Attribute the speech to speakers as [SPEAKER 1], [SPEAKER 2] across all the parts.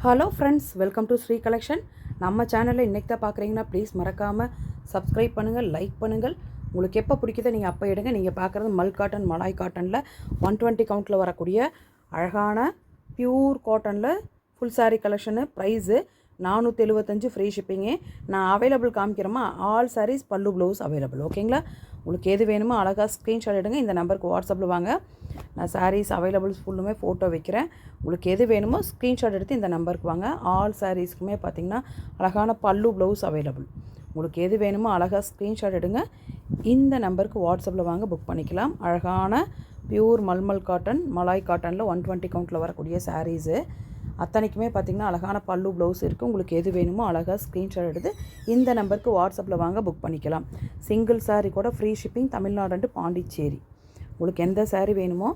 [SPEAKER 1] Hello friends, welcome to Sri collection. நம்ம சேனலில் இன்றைக்கி தான் பார்க்குறீங்கன்னா ப்ளீஸ் மறக்காமல் சப்ஸ்கிரைப் பண்ணுங்கள், லைக் பண்ணுங்கள். உங்களுக்கு எப்போ பிடிக்குதோ நீங்கள் அப்போ எடுங்க. நீங்கள் பார்க்குறது மல் காட்டன், மலாய் காட்டனில் 120 கவுண்ட்டில் வரக்கூடிய அழகான பியூர் காட்டனில் full sari collection. Price 475, free shipping. நான் அவைலபிள் காமிக்கிறோமா, all saris pallu blouse available. ஓகேங்களா? உங்களுக்கு எது வேணுமோ அழகாக ஸ்க்ரீன்ஷாட் எடுங்க. இந்த நம்பருக்கு வாட்ஸ்அப்பில் வாங்க. நான் சாரீஸ் அவைலபிள்ஸ் ஃபுல்லுமே ஃபோட்டோ வைக்கிறேன். உங்களுக்கு எது வேணுமோ ஸ்க்ரீன்ஷாட் எடுத்து இந்த நம்பருக்கு வாங்க. ஆல் சாரீஸ்க்குமே பார்த்திங்கன்னா அழகான பல்லு ப்ளவுஸ் அவைலபிள். உங்களுக்கு எது வேணுமோ அழகாக ஸ்க்ரீன்ஷாட் எடுங்க. இந்த நம்பருக்கு வாட்ஸ்அப்பில் வாங்க, புக் பண்ணிக்கலாம். அழகான பியூர் மல்மல் காட்டன், மலாய் காட்டனில் 120 கவுண்ட்டில் வரக்கூடிய சாரீஸு அத்தனைக்குமே பார்த்திங்கன்னா அழகான பல்லு ப்ளவுஸ் இருக்குது. உங்களுக்கு எது வேணுமோ அழகாக ஸ்க்ரீன்ஷாட் எடுத்து இந்த நம்பருக்கு வாட்ஸ்அப்பில் வாங்க, புக் பண்ணிக்கலாம். சிங்கிள் சாரீ கூட free shipping, Tamil Nadu and Pondicherry. உங்களுக்கு எந்த சாரீ வேணுமோ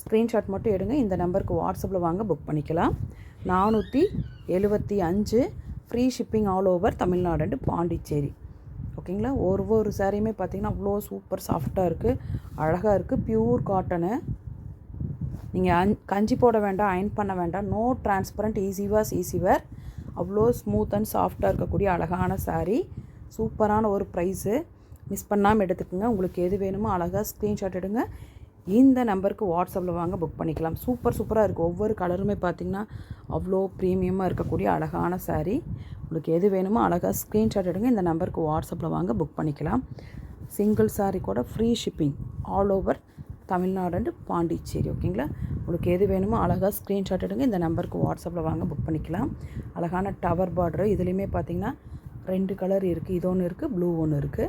[SPEAKER 1] ஸ்க்ரீன்ஷாட் மட்டும் எடுங்க. இந்த நம்பருக்கு வாட்ஸ்அப்பில் வாங்க, புக் பண்ணிக்கலாம். 475, free shipping all over Tamil Nadu and Pondicherry. ஓகேங்களா? ஒவ்வொரு சாரியுமே பார்த்திங்கன்னா அவ்வளோ சூப்பர் சாஃப்டாக இருக்குது, அழகாக இருக்குது. Pure cotton. நீங்கள் கஞ்சி போட வேண்டாம், அயன் பண்ண வேண்டாம். No transparent, easy wash, easy wear. அவ்வளோ ஸ்மூத் அண்ட் சாஃப்டாக இருக்கக்கூடிய அழகான சாரீ. சூப்பரான ஒரு ப்ரைஸு. மிஸ் பண்ணாமல் எடுத்துக்கோங்க. உங்களுக்கு எது வேணுமோ அழகாக ஸ்க்ரீன்ஷாட் எடுங்க. இந்த நம்பருக்கு வாட்ஸ்அப்பில் வாங்க, புக் பண்ணிக்கலாம். சூப்பராக இருக்குது. ஒவ்வொரு கலருமே பார்த்திங்கன்னா அவ்வளோ ப்ரீமியமாக இருக்கக்கூடிய அழகான சாரீ. உங்களுக்கு எது வேணுமோ அழகாக ஸ்க்ரீன்ஷாட் எடுங்க. இந்த நம்பருக்கு வாட்ஸ்அப்பில் வாங்க, புக் பண்ணிக்கலாம். சிங்கிள் சாரீ கூட free shipping all over Tamil Nadu and Pondicherry. ஓகேங்களா? உங்களுக்கு எது வேணுமோ அழகாக ஸ்க்ரீன்ஷாட் எடுங்க. இந்த நம்பருக்கு வாட்ஸ்அப்பில் வாங்க, புக் பண்ணிக்கலாம். அழகான டவர் பார்டரு. இதுலேயுமே பார்த்திங்கன்னா 2 கலர் இருக்குது. இது ஒன்று இருக்குது, ப்ளூ ஒன்று இருக்குது.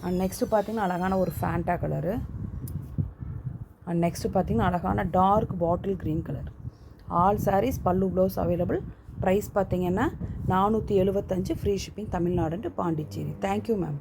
[SPEAKER 1] அண்ட் நெக்ஸ்ட்டு பார்த்திங்கன்னா அழகான ஒரு ஃபேண்டா கலரு. அண்ட் நெக்ஸ்ட்டு பார்த்திங்கன்னா அழகான dark bottle green colour. All saris pallu blouse available. Price பார்த்திங்கன்னா 475, free shipping Tamil Nadu and Pondicherry. Thank you ma'am.